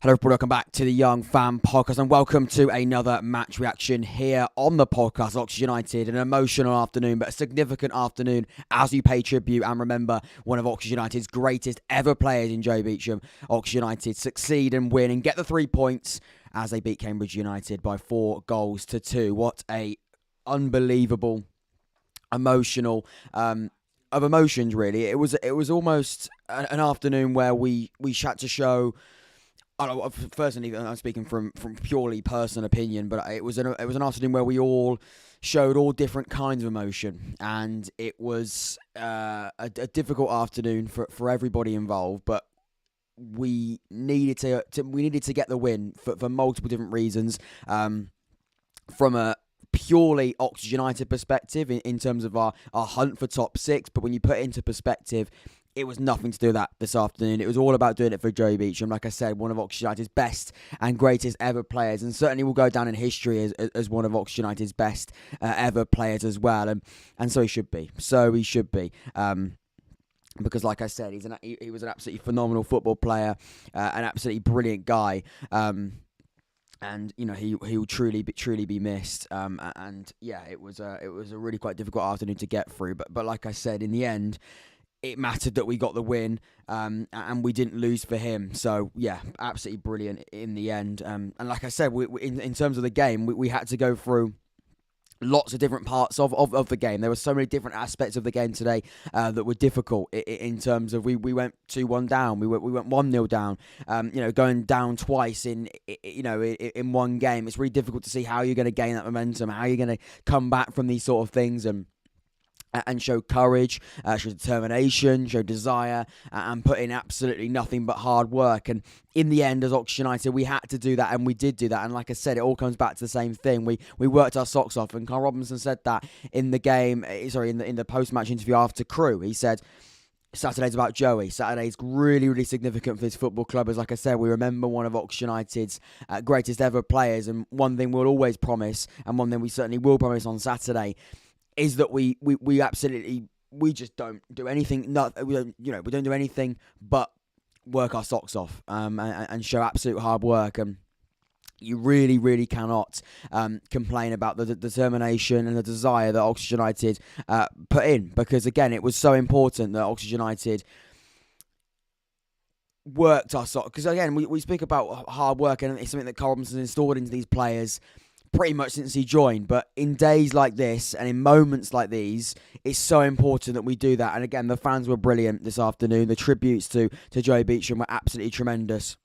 Hello everybody, welcome back to the Young Fan Podcast and welcome to another match reaction here on the podcast. Oxford United, an emotional afternoon but a significant afternoon as we pay tribute and remember one of Oxford United's greatest ever players in Joey Beauchamp. Oxford United succeed and win and get the 3 points as they beat Cambridge United by 4-2. What a unbelievable, emotional of emotions really. It was almost an afternoon where we had to show. Personally, I'm speaking from purely personal opinion, but it was an afternoon where we all showed all different kinds of emotion, and it was a difficult afternoon for everybody involved. But we needed to get the win for multiple different reasons. From a purely Oxford United perspective, in terms of our hunt for top 6, but when you put it into perspective, it was nothing to do with that this afternoon. It was all about doing it for Joey Beauchamp. Like I said, one of Oxford United's best and greatest ever players, and certainly will go down in history as one of Oxford United's best ever players as well. And so he should be. Because, like I said, he was an absolutely phenomenal football player, an absolutely brilliant guy. And you know he will truly be missed. And yeah, it was a really quite difficult afternoon to get through. But like I said, in the end, it mattered that we got the win, and we didn't lose for him. So yeah, absolutely brilliant in the end. And like I said, in terms of the game, we had to go through lots of different parts of the game. There were so many different aspects of the game today that were difficult in terms of we went 2-1 down, we went 1-0 down. Going down twice in one game, it's really difficult to see how you're going to gain that momentum, how you're going to come back from these sort of things and show courage, show determination, show desire, and put in absolutely nothing but hard work. And in the end, as Oxford United, we had to do that, and we did do that. And like I said, it all comes back to the same thing. We worked our socks off, and Carl Robinson said that in the game. In the post-match interview after Crewe, he said, Saturday's about Joey. Saturday's really, really significant for this football club. As like I said, we remember one of Oxford United's greatest ever players, and one thing we'll always promise, and one thing we certainly will promise on Saturday, is that we just don't do anything. We don't do anything but work our socks off and show absolute hard work. And you really, really cannot complain about the determination and the desire that Oxford United put in, because again, it was so important that Oxford United worked our socks. Because again, we speak about hard work, and it's something that Carl Robinson installed into these players pretty much since he joined. But in days like this and in moments like these, it's so important that we do that. And again, the fans were brilliant this afternoon. The tributes to Joey Beauchamp were absolutely tremendous,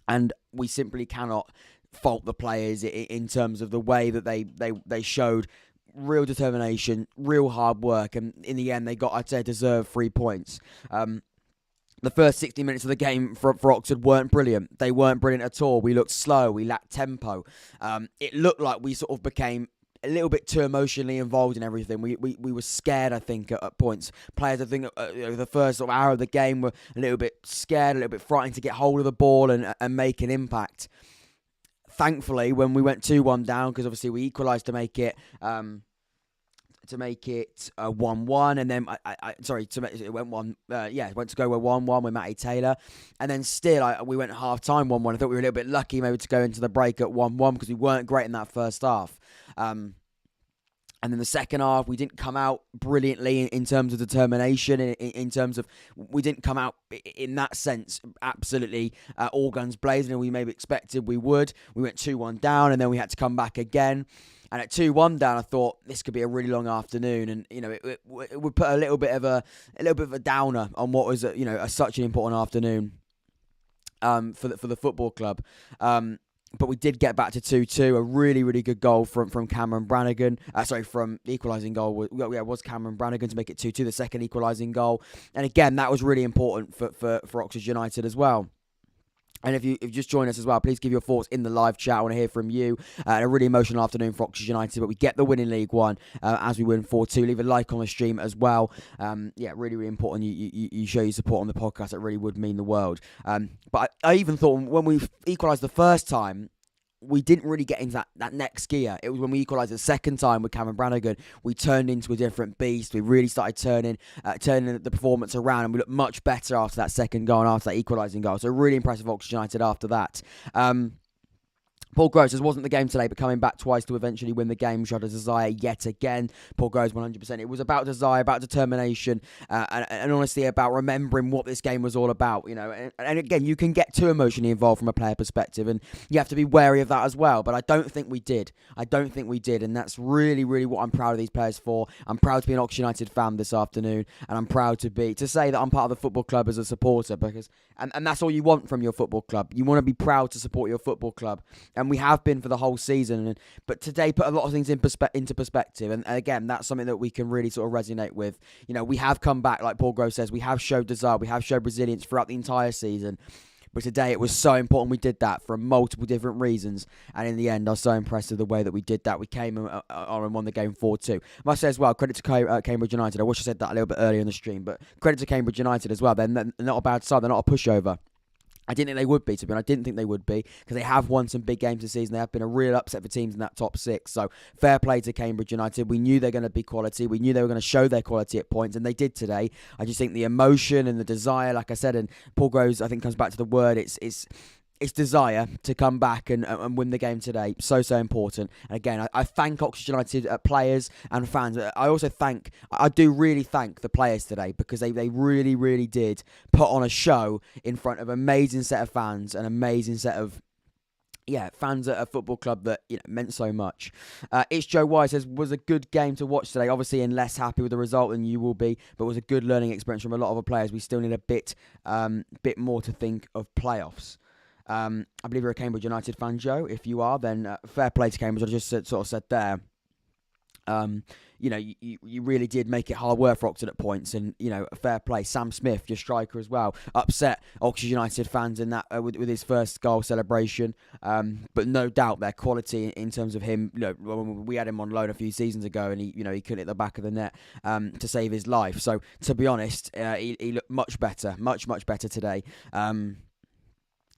and we simply cannot fault the players in terms of the way that they showed real determination, real hard work, and in the end they got, I'd say, deserved 3 points. The first 60 minutes of the game for Oxford weren't brilliant. They weren't brilliant at all. We looked slow. We lacked tempo. It looked like we sort of became a little bit too emotionally involved in everything. We were scared, I think, at points. Players, I think, the first sort of hour of the game were a little bit scared, a little bit frightened to get hold of the ball and make an impact. Thankfully, when we went 2-1 down, because obviously we equalised to make it 1-1, and then it went 1. It went to go 1-1 with Matty Taylor, and then still we went half time 1-1. I thought we were a little bit lucky maybe to go into the break at 1-1 because we weren't great in that first half. And then the second half, we didn't come out brilliantly in terms of determination, in terms of we didn't come out in that sense absolutely all guns blazing, and we maybe expected we would. We went 2-1 down, and then we had to come back again. And at 2-1 down, I thought this could be a really long afternoon, and it would put a little bit of a downer on what was such an important afternoon for the football club. But we did get back to 2-2. A really, really good goal from Cameron Brannagan. From the equalising goal. It was Cameron Brannagan to make it 2-2. The second equalising goal, and again, that was really important for Oxford United as well. And if you've just joined us as well, please give your thoughts in the live chat. I want to hear from you. A really emotional afternoon for Oxford United, but we get the win in League One as we win 4-2. Leave a like on the stream as well. Really, really important you show your support on the podcast. It really would mean the world. But I even thought when we equalised the first time, we didn't really get into that next gear. It was when we equalised the second time with Cameron Brannagan, we turned into a different beast. We really started turning the performance around, and we looked much better after that second goal and after that equalising goal. So really impressive Oxford United after that. Paul Gross, this wasn't the game today, but coming back twice to eventually win the game showed a desire yet again. Paul Gross, 100%. It was about desire, about determination, and honestly about remembering what this game was all about. And again, you can get too emotionally involved from a player perspective, and you have to be wary of that as well. But I don't think we did. And that's really, really what I'm proud of these players for. I'm proud to be an Oxford United fan this afternoon, and I'm proud to say that I'm part of the football club as a supporter, because and that's all you want from your football club. You want to be proud to support your football club. And we have been for the whole season. But today put a lot of things into perspective. And again, that's something that we can really sort of resonate with. We have come back, like Paul Gross says, we have showed desire, we have showed resilience throughout the entire season. But today it was so important we did that for multiple different reasons. And in the end, I was so impressed with the way that we did that. We came on and won the game 4-2. I must say as well, credit to Cambridge United. I wish I said that a little bit earlier in the stream. But credit to Cambridge United as well. They're not a bad side. They're not a pushover. I didn't think they would be, to be honest. I didn't think they would be, because they have won some big games this season. They have been a real upset for teams in that top six. So fair play to Cambridge United. We knew they're going to be quality. We knew they were going to show their quality at points, and they did today. I just think the emotion and the desire, like I said, and Paul Groves, I think, comes back to the word. It's desire to come back and win the game today. So important. And again, I thank Oxford United players and fans. I do really thank the players today, because they really, really did put on a show in front of an amazing set of fans, an amazing set of fans at a football club that meant so much. It's Joe Wise says, was a good game to watch today. Obviously, and less happy with the result than you will be, but it was a good learning experience from a lot of the players. We still need a bit more to think of playoffs. I believe you're a Cambridge United fan, Joe. If you are, then fair play to Cambridge. I just sort of said there. You really did make it hard work for Oxford at points, and fair play. Sam Smith, your striker as well, upset Oxford United fans in that with his first goal celebration. But no doubt their quality in terms of him. When we had him on loan a few seasons ago, and he couldn't hit the back of the net to save his life. So to be honest, he looked much better today.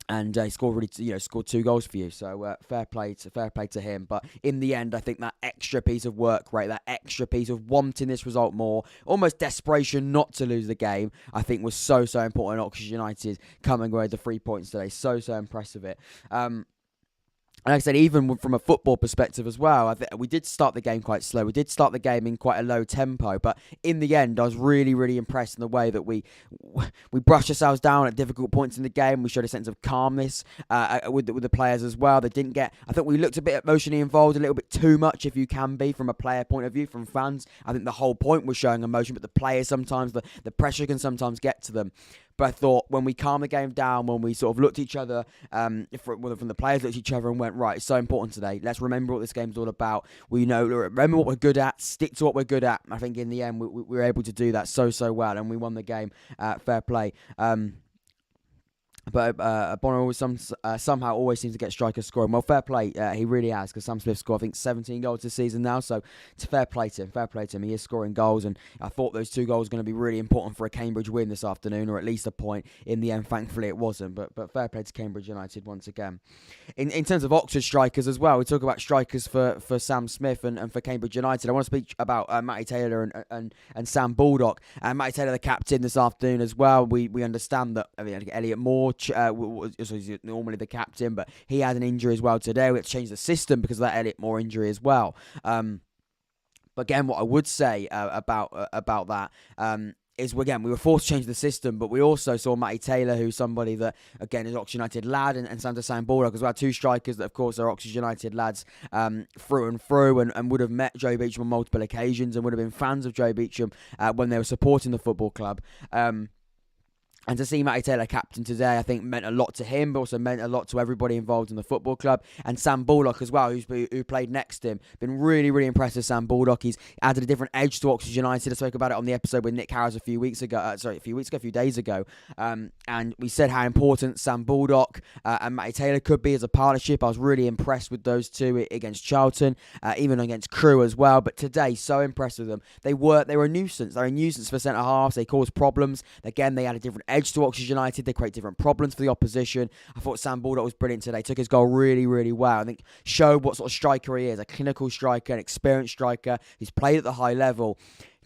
And he scored scored 2 goals for you, so fair play to him. But in the end, I think that extra piece of work rate, that extra piece of wanting this result more, almost desperation not to lose the game, I think was so important. Oxford United coming away with the 3 points today, so impressive it. And like I said, even from a football perspective as well, I think we did start the game quite slow. We did start the game in quite a low tempo, but in the end, I was really, really impressed in the way that we brushed ourselves down at difficult points in the game. We showed a sense of calmness with the players as well. I think we looked a bit emotionally involved, a little bit too much, if you can be, from a player point of view, from fans. I think the whole point was showing emotion, but the players sometimes, the pressure can sometimes get to them. But I thought when we calmed the game down, when we sort of looked at each other, from the players looked at each other and went, right, it's so important today. Let's remember what this game's all about. Remember what we're good at, stick to what we're good at. I think in the end, we were able to do that so well, and we won the game. Fair play. But Bono somehow always seems to get strikers scoring. Well, fair play. He really has, because Sam Smith scored, I think, 17 goals this season now. So it's fair play to him. He is scoring goals, and I thought those 2 goals were going to be really important for a Cambridge win this afternoon, or at least a point. In the end, thankfully, it wasn't. But fair play to Cambridge United once again. In terms of Oxford strikers as well, we talk about strikers for Sam Smith and for Cambridge United. I want to speak about Matty Taylor and Sam Baldock. And Matty Taylor, the captain this afternoon as well. We understand that Elliot Moore was normally the captain, but he had an injury as well today. We had to change the system because of that Elliot Moore injury as well. But again, what I would say about that is, again, we were forced to change the system, but we also saw Matty Taylor, who's somebody that, again, is Oxford United lad, and Sam Baldock as well, 2 strikers that, of course, are Oxford United lads through and through, and would have met Joey Beauchamp on multiple occasions, and would have been fans of Joey Beauchamp when they were supporting the football club. And to see Matty Taylor captain today, I think meant a lot to him, but also meant a lot to everybody involved in the football club. And Sam Baldock as well, who played next to him. Been really, really impressive, Sam Baldock. He's added a different edge to Oxford United. I spoke about it on the episode with Nick Harris a few days ago. And we said how important Sam Baldock and Matty Taylor could be as a partnership. I was really impressed with those 2 against Charlton, even against Crewe as well. But today, so impressed with them. They were a nuisance. They're a nuisance for centre halves. They caused problems. Again, they had a different edge to Oxford United. They create different problems for the opposition. I thought Sam Baldock was brilliant today. Took his goal really, really well. I think showed what sort of striker he is, a clinical striker, an experienced striker. He's played at the high level.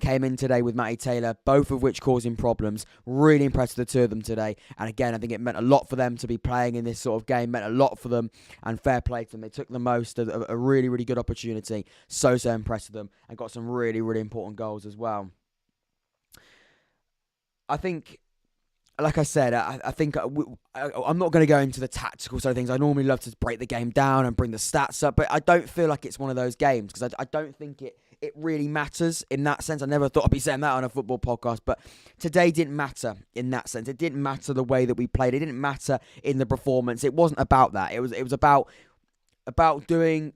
Came in today with Matty Taylor, both of which causing problems. Really impressed with the two of them today. And again, I think it meant a lot for them to be playing in this sort of game. Meant a lot for them, and fair play to them. They took the most of a really, really good opportunity. So impressed with them, and got some really, really important goals as well. I think, like I said, I think I'm not going to go into the tactical side of things. I normally love to break the game down and bring the stats up, but I don't feel like it's one of those games, because I don't think it really matters in that sense. I never thought I'd be saying that on a football podcast, but today didn't matter in that sense. It didn't matter the way that we played. It didn't matter in the performance. It wasn't about that. It was about doing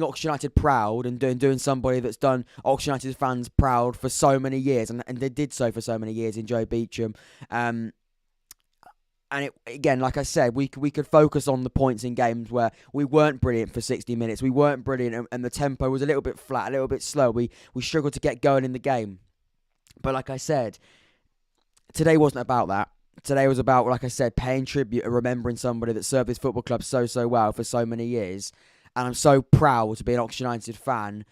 Oxford United proud, and doing somebody that's done Oxford United fans proud for so many years, and they did so for so many years in Joey Beauchamp. And again, like I said, we could focus on the points in games where we weren't brilliant for 60 minutes. We weren't brilliant, and the tempo was a little bit flat, a little bit slow. We struggled to get going in the game. But like I said, today wasn't about that. Today was about, like I said, paying tribute and remembering somebody that served this football club so well for so many years. And I'm so proud to be an Oxford United fan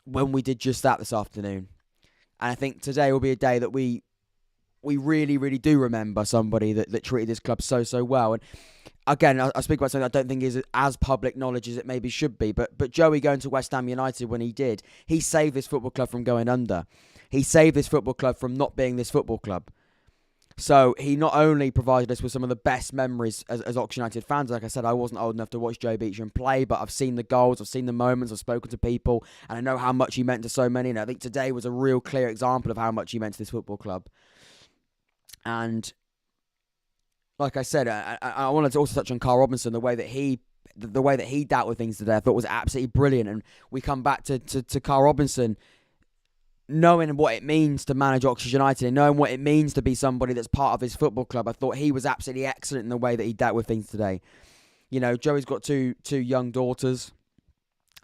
when we did just that this afternoon. And I think today will be a day that we really, really do remember somebody that treated this club so well. And again, I speak about something I don't think is as public knowledge as it maybe should be. But Joey going to West Ham United when he did, he saved this football club from going under. He saved this football club from not being this football club. So he not only provided us with some of the best memories as Oxford United fans. Like I said, I wasn't old enough to watch Joey Beauchamp play, but I've seen the goals, I've seen the moments, I've spoken to people, and I know how much he meant to so many. And I think today was a real clear example of how much he meant to this football club. And like I said, I wanted to also touch on Carl Robinson, the way that he dealt with things today. I thought was absolutely brilliant. And we come back to Carl Robinson, knowing what it means to manage Oxford United and knowing what it means to be somebody that's part of his football club. I thought he was absolutely excellent in the way that he dealt with things today. You know, Joey's got two young daughters,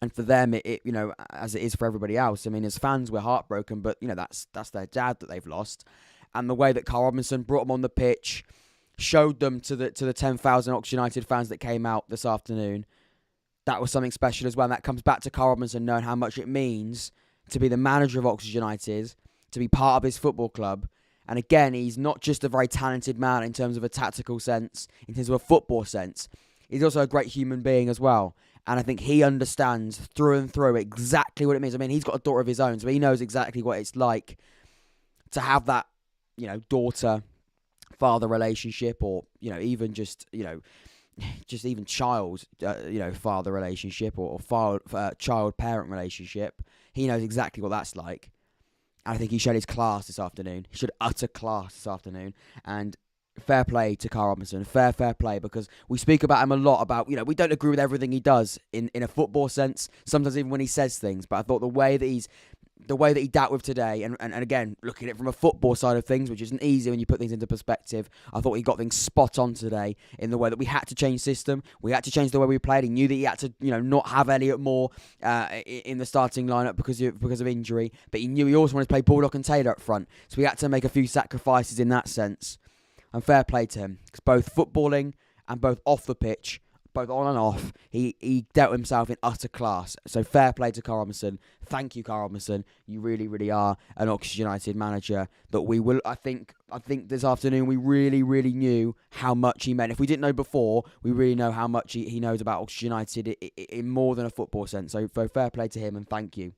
and for them, it you know, as it is for everybody else. I mean, as fans, we're heartbroken, but you know, that's their dad that they've lost. And the way that Carl Robinson brought them on the pitch, showed them to the 10,000 Oxford United fans that came out this afternoon, that was something special as well. And that comes back to Carl Robinson knowing how much it means to be the manager of Oxford United, to be part of his football club. And again, he's not just a very talented man in terms of a tactical sense, in terms of a football sense. He's also a great human being as well. And I think he understands through and through exactly what it means. I mean, he's got a daughter of his own, so he knows exactly what it's like to have that, you know, daughter-father relationship, or, you know, even just, you know, just even child, father relationship, or child-parent relationship. He knows exactly what that's like. And I think he showed his class this afternoon. He showed utter class this afternoon. And fair play to Carl Robinson. Fair play, because we speak about him a lot about, you know, we don't agree with everything he does in a football sense. Sometimes even when he says things. But I thought the way that he dealt with today, and again, looking at it from a football side of things, which isn't easy when you put things into perspective, I thought he got things spot on today in the way that we had to change system, we had to change the way we played. He knew that he had to, you know, not have Elliott Moore in the starting lineup because of injury, but he knew he also wanted to play Baldock and Taylor up front, so we had to make a few sacrifices in that sense. And fair play to him, because both footballing and both off the pitch, both on and off, he dealt himself in utter class. So fair play to Carl Robinson. Thank you, Carl Robinson. You really, really are an Oxford United manager that we will. I think this afternoon we really, really knew how much he meant. If we didn't know before, we really know how much he knows about Oxford United in more than a football sense. So fair play to him, and thank you.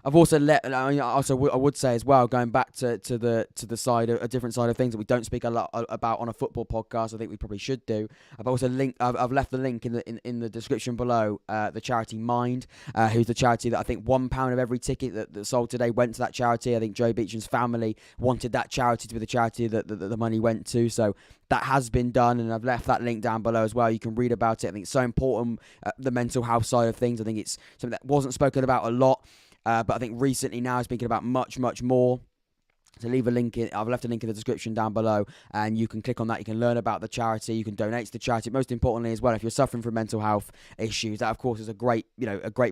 I've also I would say as well, going back to the side of a different side of things that we don't speak a lot about on a football podcast. I think we probably should do. I've left the link in the description below. The charity Mind, who's the charity that I think £1 of every ticket that sold today went to that charity. I think Joey Beauchamp's family wanted that charity to be the charity that the money went to. So that has been done, and I've left that link down below as well. You can read about it. I think it's so important, the mental health side of things. I think it's something that wasn't spoken about a lot. But I think recently now is speaking about much more. So leave a link I've left a link in the description down below, and you can click on that. You can learn about the charity. You can donate to the charity. Most importantly, as well, if you're suffering from mental health issues, that of course is a great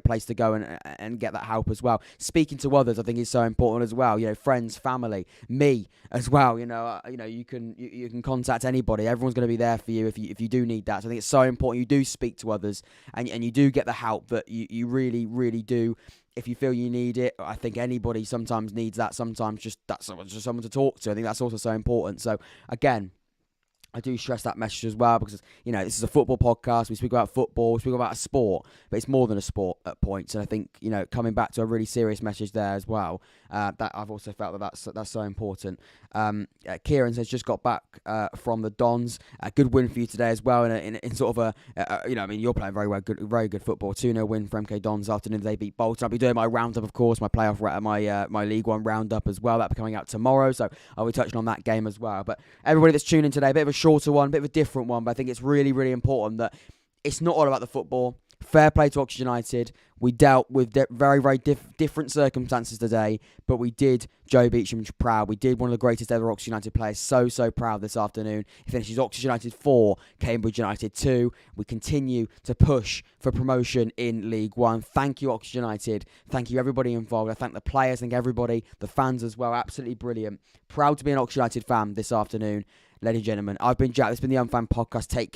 place to go and get that help as well. Speaking to others, I think, is so important as well. Friends, family, me as well. You can contact anybody. Everyone's going to be there for you if you do need that. So I think it's so important you do speak to others and you do get the help that you really, really do. If you feel you need it, I think anybody sometimes needs that. Sometimes just someone to talk to. I think that's also so important. So again, I do stress that message as well, because this is a football podcast. We speak about football, we speak about a sport, but it's more than a sport at points. And I think coming back to a really serious message there as well. That I've also felt that's so important. Kieran says just got back from the Dons. A good win for you today as well. In sort of you're playing very good football. 2-0 win for MK Dons afternoon. They beat Bolton. I'll be doing my roundup, of course, my playoff, my League One roundup as well. That'll be coming out tomorrow. So I'll be touching on that game as well. But everybody that's tuning in today, a bit of a shorter one, a bit of a different one, but I think it's really, really important that it's not all about the football. Fair play to Oxford United. We dealt with very, very different circumstances today, but we did Joey Beauchamp proud. We did one of the greatest ever Oxford United players so proud this afternoon. He finishes Oxford United 4, Cambridge United 2. We continue to push for promotion in League One. Thank you, Oxford United. Thank you, everybody involved. I thank the players, thank everybody, the fans as well. Absolutely brilliant. Proud to be an Oxford United fan this afternoon. Ladies and gentlemen, I've been Jack. This has been the Unfan Podcast. Take care.